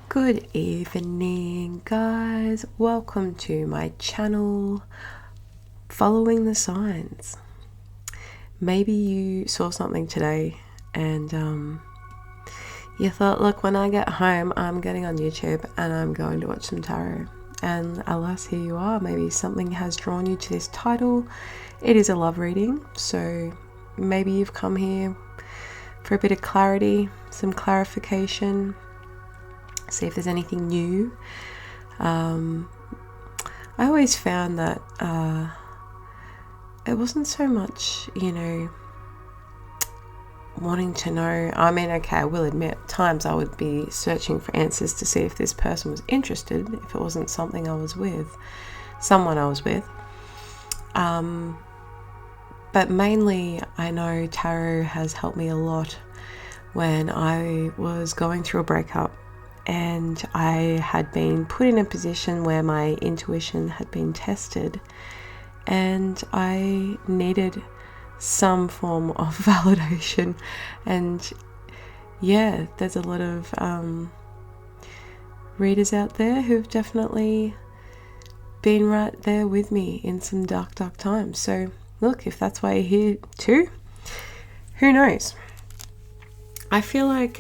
Good evening, guys. Welcome to my channel, Following the Signs. Maybe you saw something today and you thought, look, when I get home, I'm getting on YouTube and I'm going to watch some tarot. And alas, here you are. Maybe something has drawn you to this title. It is a love reading, so maybe you've come here for a bit of clarity, some clarification, see if there's anything new. I always found that it wasn't so much, wanting to know. I mean, okay, I will admit, at times I would be searching for answers to see if this person was interested, if it wasn't someone I was with. But mainly, I know tarot has helped me a lot when I was going through a breakup and I had been put in a position where my intuition had been tested and I needed some form of validation. And yeah, there's a lot of readers out there who've definitely been right there with me in some dark times. So look, if that's why you're here too, who knows? I feel like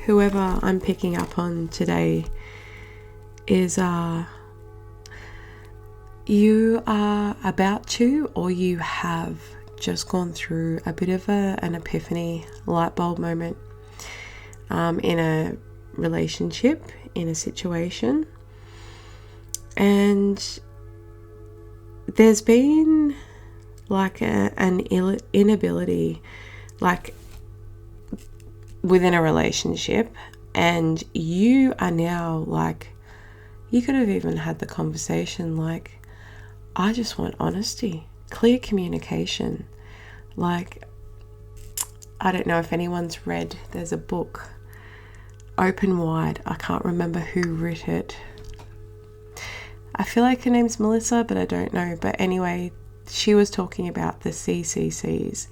whoever I'm picking up on today is you are about to, or you have just gone through a bit of an epiphany, light bulb moment in a relationship, in a situation. And there's been like an inability, like within a relationship, and you are now like, you could have even had the conversation like, I just want honesty, clear communication. Like, I don't know if anyone's read, there's a book, Open Wide. I can't remember who wrote it. I feel like her name's Melissa, but I don't know. But anyway, she was talking about the CCCs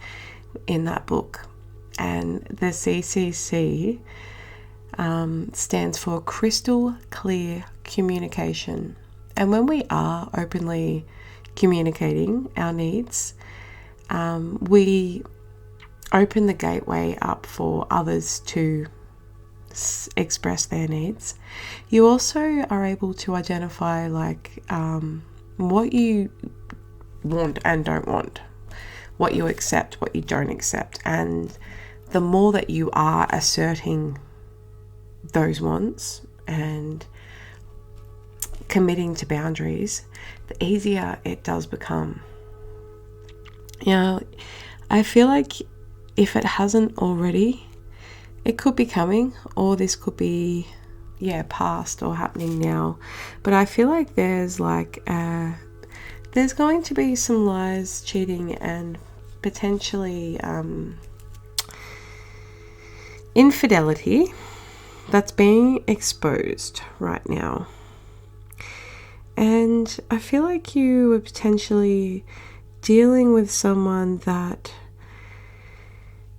in that book. And the CCC stands for crystal clear communication. And when we are openly communicating our needs, we open the gateway up for others to express their needs. You also are able to identify like what you want and don't want, what you accept, what you don't accept. And the more that you are asserting those wants and committing to boundaries, the easier it does become. I feel like if it hasn't already, it could be coming, or this could be past or happening now. But I feel like there's there's going to be some lies, cheating, and potentially infidelity that's being exposed right now. And I feel like you were potentially dealing with someone that,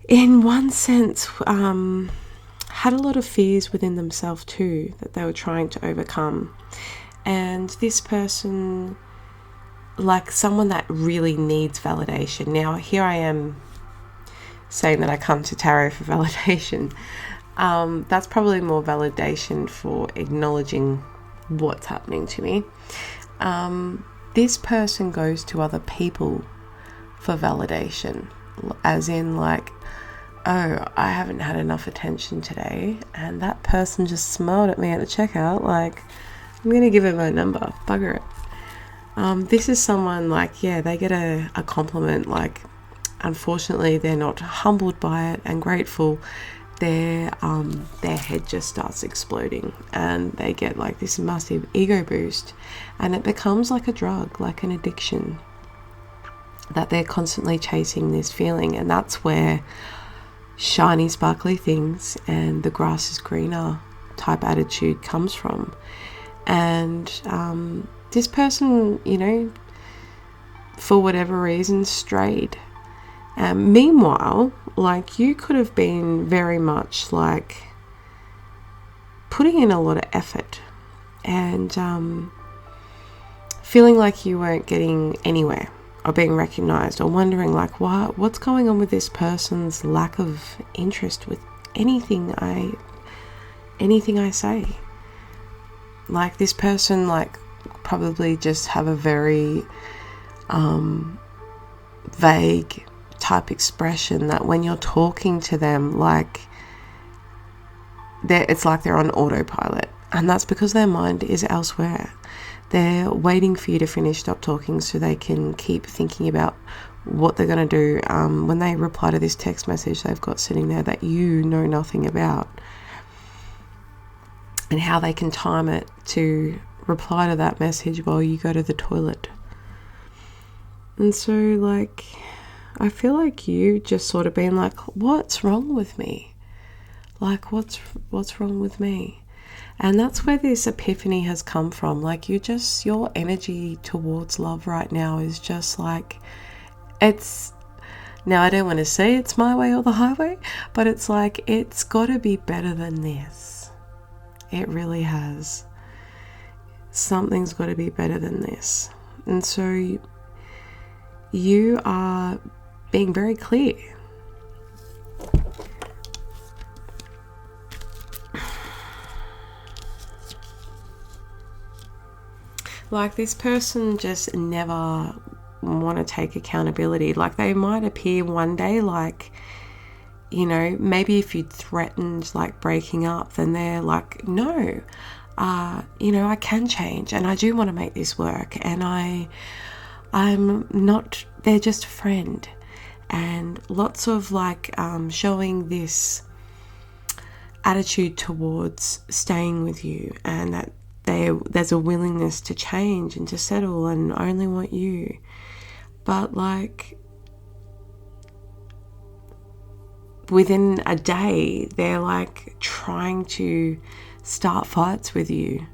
in one sense, had a lot of fears within themselves too, that they were trying to overcome. And this person, like someone that really needs validation. Now, here I am saying that I come to tarot for validation. That's probably more validation for acknowledging what's happening to me. This person goes to other people for validation, as in like, oh, I haven't had enough attention today, and that person just smiled at me at the checkout like, I'm gonna give her my number, bugger it. This is someone like, they get a compliment, like unfortunately they're not humbled by it and grateful. Their head just starts exploding and they get like this massive ego boost, and it becomes like a drug, like an addiction, that they're constantly chasing this feeling. And that's where shiny sparkly things and the grass is greener type attitude comes from. And this person, for whatever reason, strayed. Meanwhile, like, you could have been very much like putting in a lot of effort and feeling like you weren't getting anywhere or being recognized, or wondering like, what's going on with this person's lack of interest with anything I say. Like, this person like probably just have a very vague type expression that when you're talking to them, like it's like they're on autopilot, and that's because their mind is elsewhere. They're waiting for you to stop talking so they can keep thinking about what they're going to do when they reply to this text message they've got sitting there that you know nothing about, and how they can time it to reply to that message while you go to the toilet. And so, like, I feel like you just sort of been like, what's wrong with me? Like, what's wrong with me? And that's where this epiphany has come from. Like, your energy towards love right now is just like, now I don't want to say it's my way or the highway, but it's like, it's got to be better than this. It really has. Something's got to be better than this. And so you are being very clear. Like, this person just never want to take accountability. Like, they might appear one day like, you know, maybe if you threatened like breaking up, then they're like, no, you know, I can change and I do want to make this work, and I'm not, they're just a friend. And lots of like showing this attitude towards staying with you, and that there's a willingness to change and to settle and only want you. But like, within a day, they're like trying to start fights with you,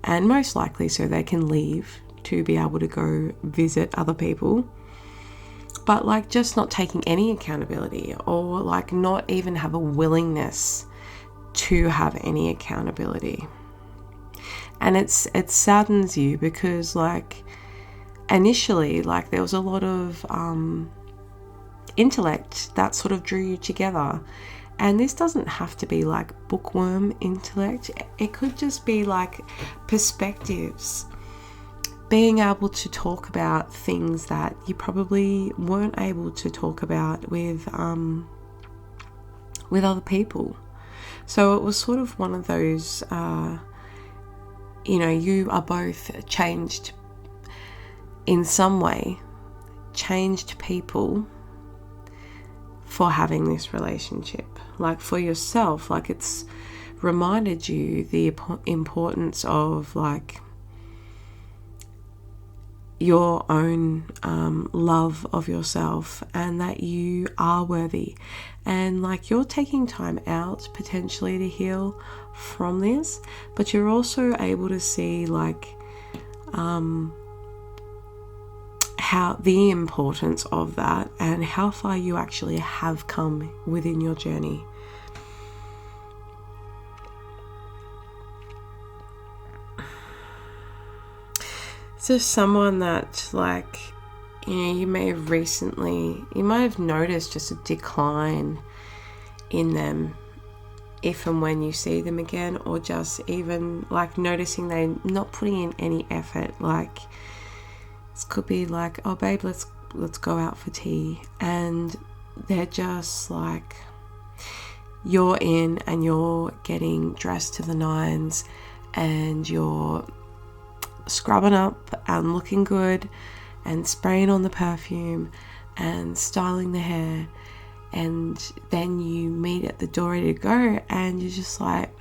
and most likely so they can leave to be able to go visit other people, but like just not taking any accountability, or like not even have a willingness to have any accountability. And it saddens you because like initially, like there was a lot of intellect that sort of drew you together. And this doesn't have to be like bookworm intellect. It could just be like perspectives, being able to talk about things that you probably weren't able to talk about with other people. So it was sort of one of those, you know, you are both changed in some way, changed people for having this relationship. Like for yourself, like it's reminded you the importance of like your own love of yourself, and that you are worthy, and like you're taking time out potentially to heal from this, but you're also able to see like how the importance of that and how far you actually have come within your journey. So someone that like, you know, you might have noticed just a decline in them if and when you see them again, or just even like noticing they're not putting in any effort. Like this could be like, oh babe, let's go out for tea, and they're just like, you're in and you're getting dressed to the nines and you're scrubbing up and looking good and spraying on the perfume and styling the hair, and then you meet at the door ready to go, and you're just like,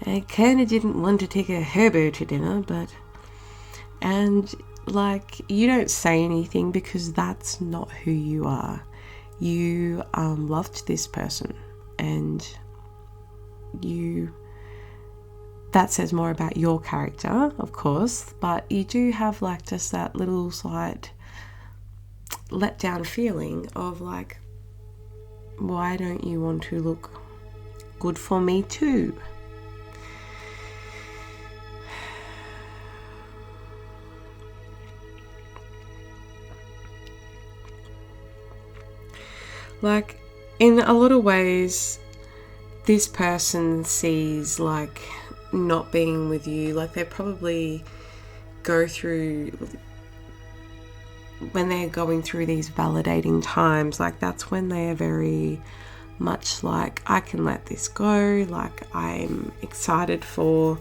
I kind of didn't want to take a herbo to dinner, but, and like you don't say anything because that's not who you are. You loved this person, and that says more about your character, of course, but you do have like just that little slight let down feeling of like, why don't you want to look good for me too. Like, in a lot of ways, this person sees like not being with you, like they probably go through, when they're going through these validating times, like that's when they are very much like, I can let this go, like I'm excited for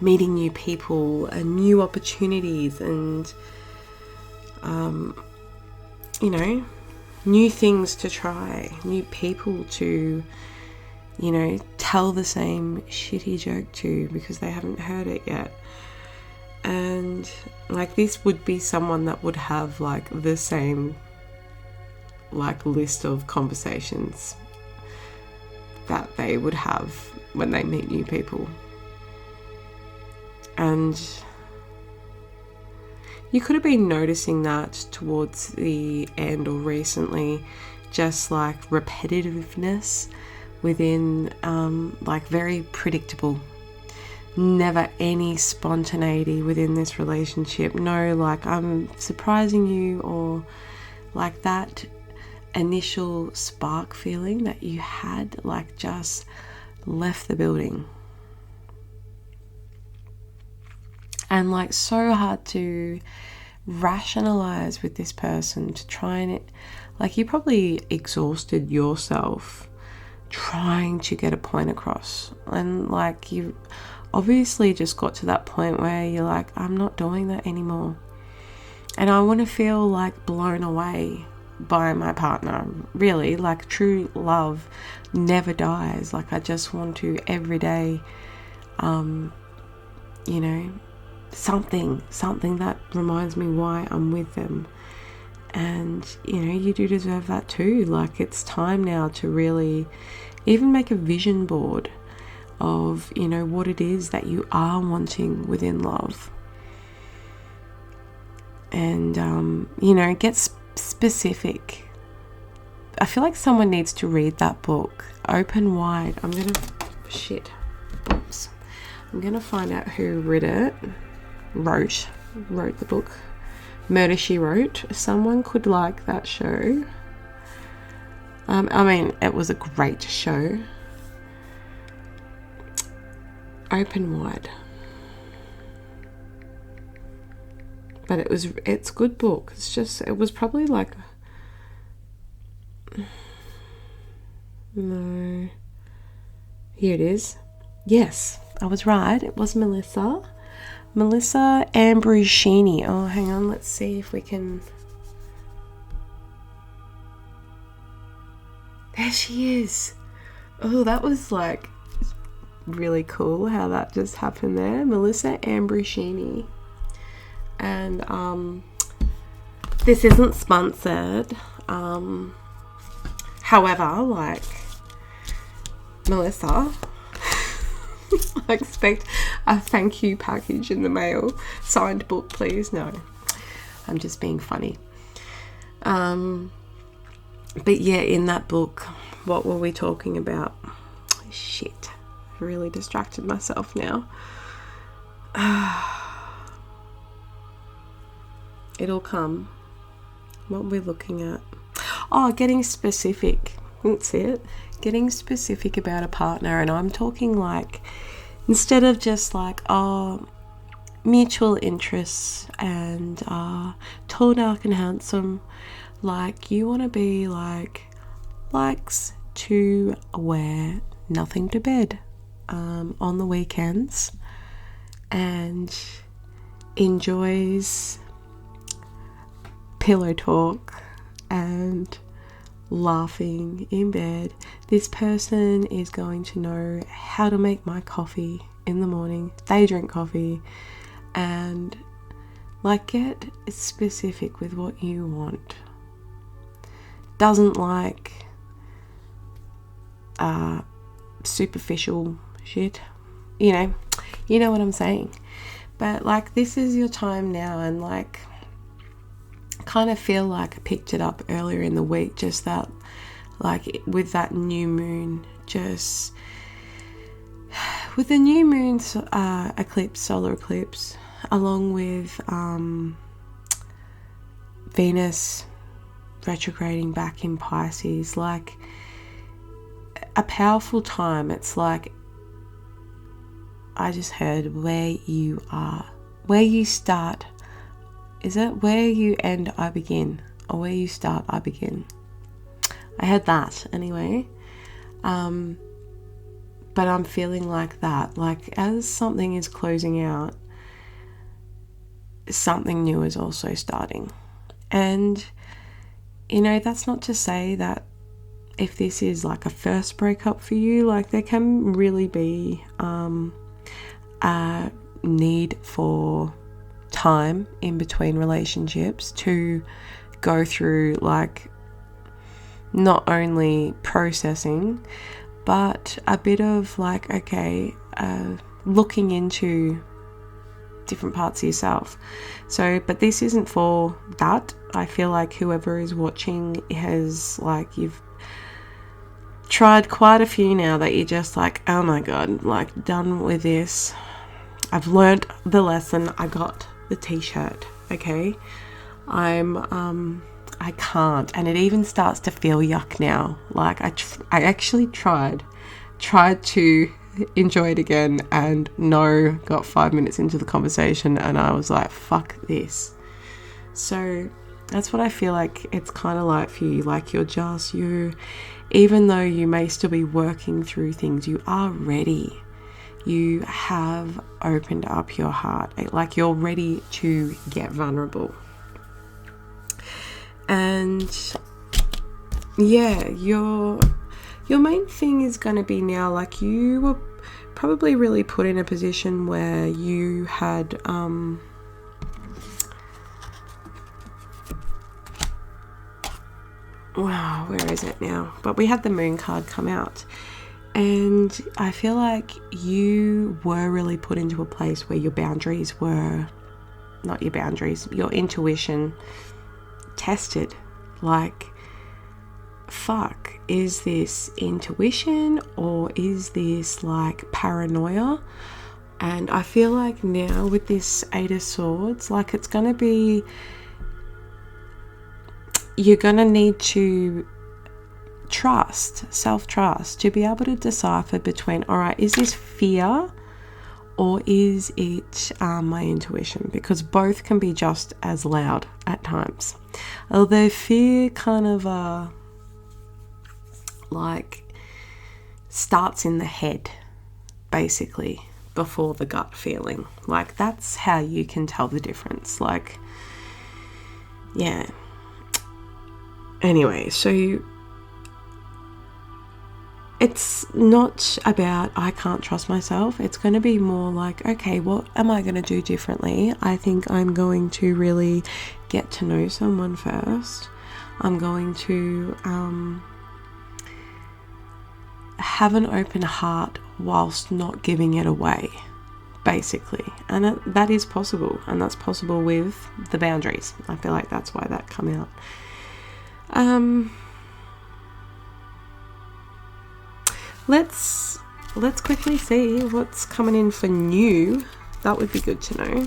meeting new people and new opportunities and you know, new things to try, new people to, you know, tell the same shitty joke to because they haven't heard it yet. And like, this would be someone that would have like the same like list of conversations that they would have when they meet new people. And you could have been noticing that towards the end or recently, just like repetitiveness within, like very predictable. Never any spontaneity within this relationship. No, like I'm surprising you, or like that initial spark feeling that you had, like just left the building. And like so hard to rationalize with this person, to try and like you probably exhausted yourself trying to get a point across, and like you obviously just got to that point where you're like, I'm not doing that anymore, and I want to feel like blown away by my partner. Really, like true love never dies. Like I just want to every day, you know, something that reminds me why I'm with them. And you know, you do deserve that too. Like it's time now to really even make a vision board of, you know, what it is that you are wanting within love. And you know, get specific. I feel like someone needs to read that book, Open Wide. I'm gonna find out who wrote the book. Murder, She Wrote. Someone could like that show. I mean, it was a great show. Open Wide. But it's a good book. It's just, it was probably like, no, here it is. Yes, I was right. It was Melissa Ambrosini. Oh, hang on. Let's see if we can. There she is. Oh, that was like really cool how that just happened there. Melissa Ambrosini. And this isn't sponsored. However, like Melissa, I expect a thank you package in the mail. Signed book, please. No, I'm just being funny. But yeah, in that book, what were we talking about? Shit, I've really distracted myself now. It'll come. What we're looking at. Oh, getting specific. That's it. Getting specific about a partner. And I'm talking like, instead of just like, oh, mutual interests and tall, dark and handsome, like you want to be like, likes to wear nothing to bed on the weekends and enjoys pillow talk and laughing in bed. This person is going to know how to make my coffee in the morning. They drink coffee, and like get specific with what you want. Doesn't like superficial shit, you know what I'm saying. But like, this is your time now, and like kind of feel like I picked it up earlier in the week, just that like with that new moon, just with the new moon's eclipse, solar eclipse, along with Venus retrograding back in Pisces, like a powerful time. It's like, I just heard where you are, where you start. Is it where you end, I begin? Or where you start, I begin? I heard that anyway. But I'm feeling like that. Like as something is closing out, something new is also starting. And, you know, that's not to say that if this is like a first breakup for you, like there can really be a need for time in between relationships to go through like not only processing, but a bit of like, okay, looking into different parts of yourself. So, but this isn't for that. I feel like whoever is watching has, like, you've tried quite a few now that you're just like, oh my God, like done with this. I've learnt the lesson. I got the t-shirt. Okay. I can't, and it even starts to feel yuck now. Like I actually tried to enjoy it again, and got 5 minutes into the conversation and I was like, fuck this. So that's what I feel like it's kind of like for you. Like you, even though you may still be working through things, you are ready. You have opened up your heart. Like you're ready to get vulnerable. And yeah, your main thing is going to be now, like you were probably really put in a position where you had wow, where is it now? But we had the moon card come out, and I feel like you were really put into a place where your boundaries were not your boundaries, your intuition tested. Like, fuck, is this intuition or is this like paranoia? And I feel like now with this 8 of Swords, like it's going to be, you're going to need to trust, self-trust, to be able to decipher between, all right, is this fear or is it my intuition? Because both can be just as loud at times. Although fear kind of like starts in the head, basically, before the gut feeling. Like that's how you can tell the difference. Like, yeah. Anyway, so it's not about I can't trust myself. It's going to be more like, okay, what am I going to do differently? I think I'm going to really get to know someone first. I'm going to have an open heart whilst not giving it away, basically. And that is possible. And that's possible with the boundaries. I feel like that's why that come out. Let's quickly see what's coming in for new. That would be good to know.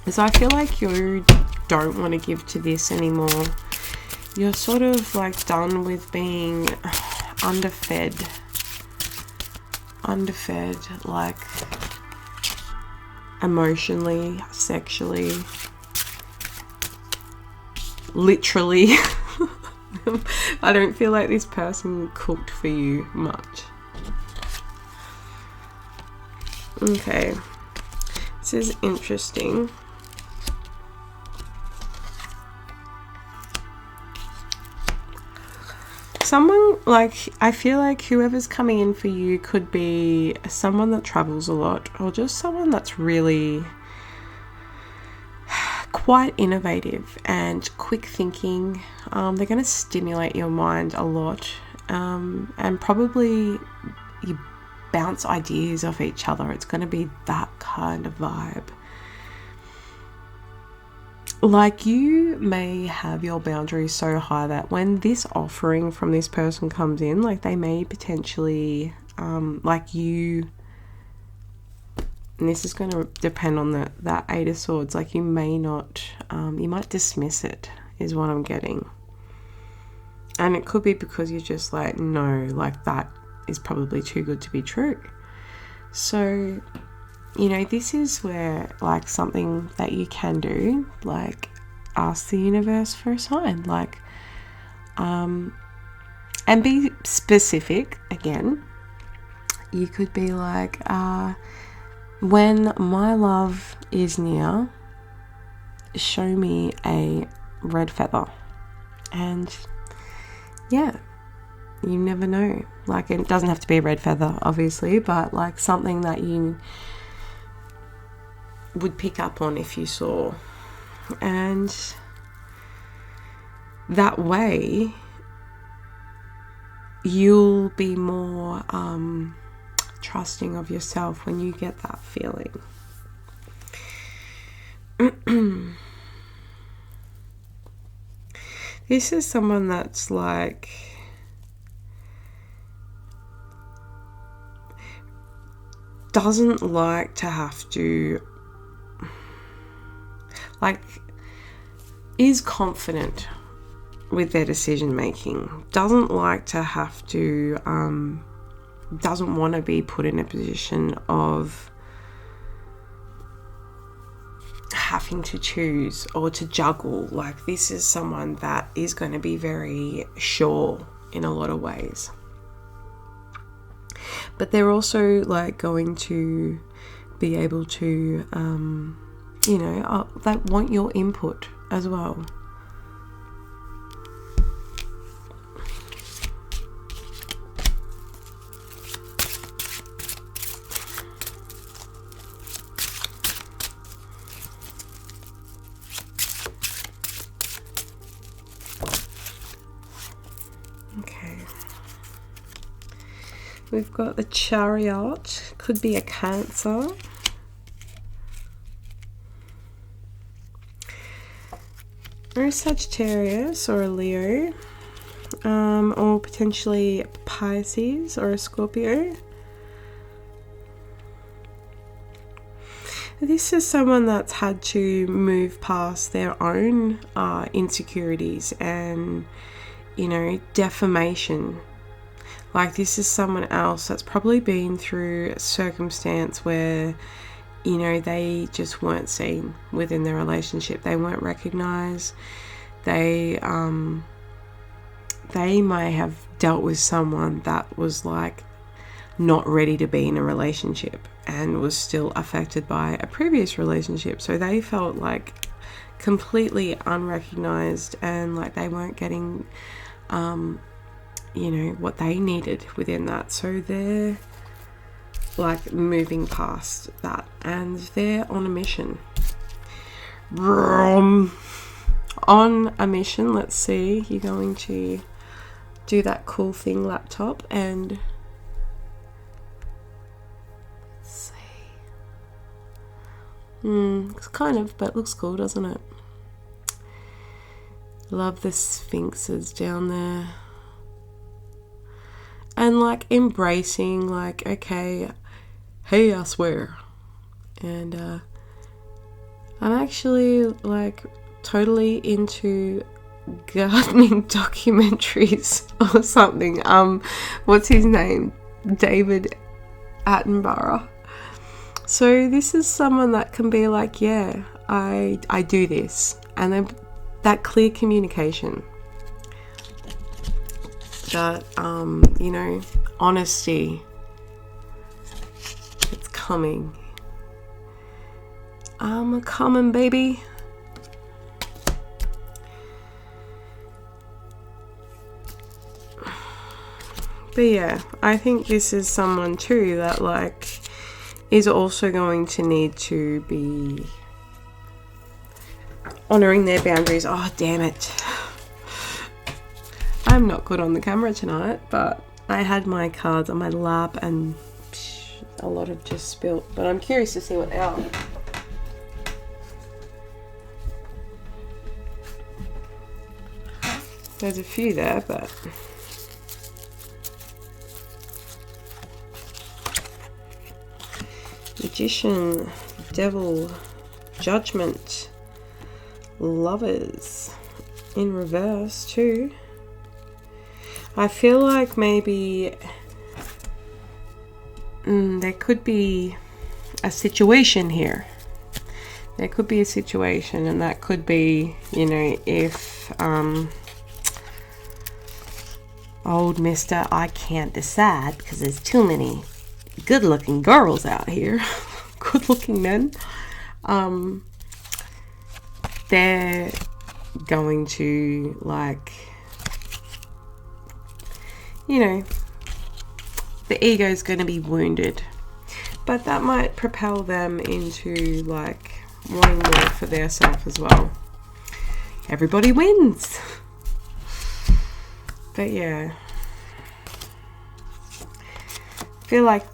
So I feel like you don't want to give to this anymore. You're sort of like done with being underfed, like emotionally, sexually, literally. I don't feel like this person cooked for you much. Okay, this is interesting. Someone, like, I feel like whoever's coming in for you could be someone that travels a lot, or just someone that's really quite innovative and quick thinking. They're going to stimulate your mind a lot, and probably you bounce ideas off each other. It's going to be that kind of vibe. like you may have your boundaries so high that when this offering from this person comes in, like they may potentially, like you, and this is going to depend on that Eight of Swords, like you may not, you might dismiss it, is what I'm getting. And it could be because you're just like, no, like that is probably too good to be true. So, you know, this is where like something that you can do, like ask the universe for a sign, like, and be specific again. You could be like, when my love is near, show me a red feather. And yeah, you never know. Like, it doesn't have to be a red feather, obviously, but like something that you would pick up on if you saw. And that way you'll be more trusting of yourself when you get that feeling. This is someone that's like, doesn't like to have to, like, is confident with their decision making, doesn't like to have to, doesn't want to be put in a position of having to choose or to juggle. Like, this is someone that is going to be very sure in a lot of ways. But they're also like going to be able to, you know, they want your input as well. Okay. We've got the Chariot, could be a Cancer. Or a Sagittarius or a Leo. Or potentially Pisces or a Scorpio. This is someone that's had to move past their own insecurities and, you know, defamation. Like, this is someone else that's probably been through a circumstance where, you know, they just weren't seen within their relationship. They weren't recognized. They may have dealt with someone that was like not ready to be in a relationship and was still affected by a previous relationship. So they felt like completely unrecognized and like they weren't getting, you know, what they needed within that. So they're like moving past that and they're on a mission. On a mission, let's see. You're going to do that cool thing, laptop, and let's see. It's kind of, but looks cool, doesn't it? Love the sphinxes down there. And like embracing, like, okay, hey, I swear. And I'm actually like totally into gardening documentaries or something. What's his name? David Attenborough. So this is someone that can be like, yeah, I do this. And then that clear communication. That, you know, honesty. It's coming. I'm coming, baby. But yeah, I think this is someone too that like is also going to need to be honoring their boundaries. Oh, damn it. I'm not good on the camera tonight, but I had my cards on my lap and a lot have just spilt. But I'm curious to see what else. There's a few there, but Magician, Devil, Judgment, Lovers in reverse too. I feel like maybe there could be a situation here. There could be a situation, and that could be, you know, if old Mr. I can't decide because there's too many good looking girls out here, good looking men, they're going to, like, you know, the ego is going to be wounded, but that might propel them into, like, wanting more for their self as well. Everybody wins. But yeah, feel like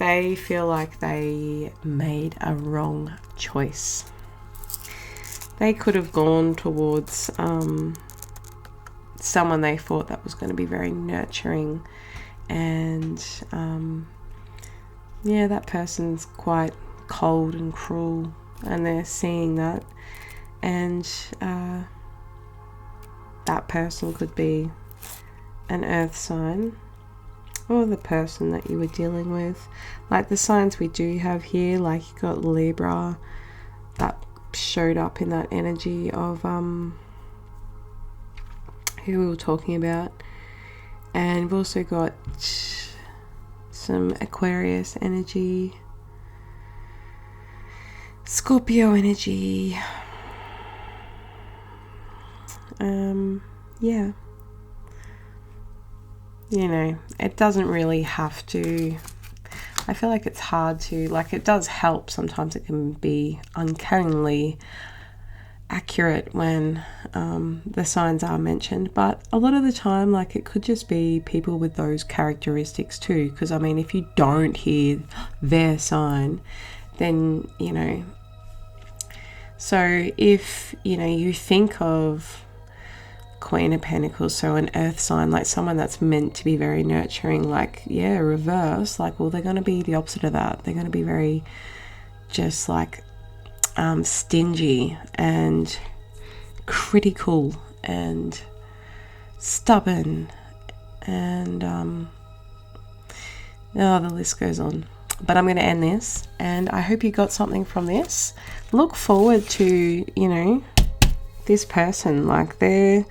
they made a wrong choice. They could have gone towards someone they thought that was going to be very nurturing, and yeah, that person's quite cold and cruel, and they're seeing that, and that person could be an earth sign, or the person that you were dealing with. Like the signs we do have here, like you got Libra, that showed up in that energy of who we were talking about, and we've also got some Aquarius energy, Scorpio energy, yeah, you know, it doesn't really have to, I feel like it's hard to, like, it does help sometimes. It can be uncannily accurate when the signs are mentioned, but a lot of the time, like, it could just be people with those characteristics too, because I mean, if you don't hear their sign, then, you know, so if, you know, you think of Queen of Pentacles, so an earth sign, like someone that's meant to be very nurturing, like, yeah, reverse, like, well, they're going to be the opposite of that. They're going to be very just like stingy and critical and stubborn, and oh, the list goes on. But I'm going to end this, and I hope you got something from this. Look forward to, you know, this person, like, they're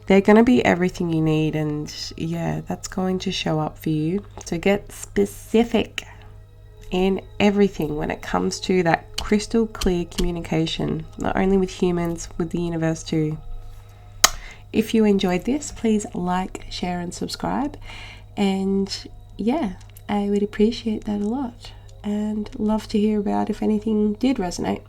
going to be everything you need, and yeah, that's going to show up for you. So get specific in everything when it comes to that crystal clear communication, not only with humans, with the universe too. If you enjoyed this, please like, share and subscribe, and yeah, I would appreciate that a lot, and love to hear about if anything did resonate.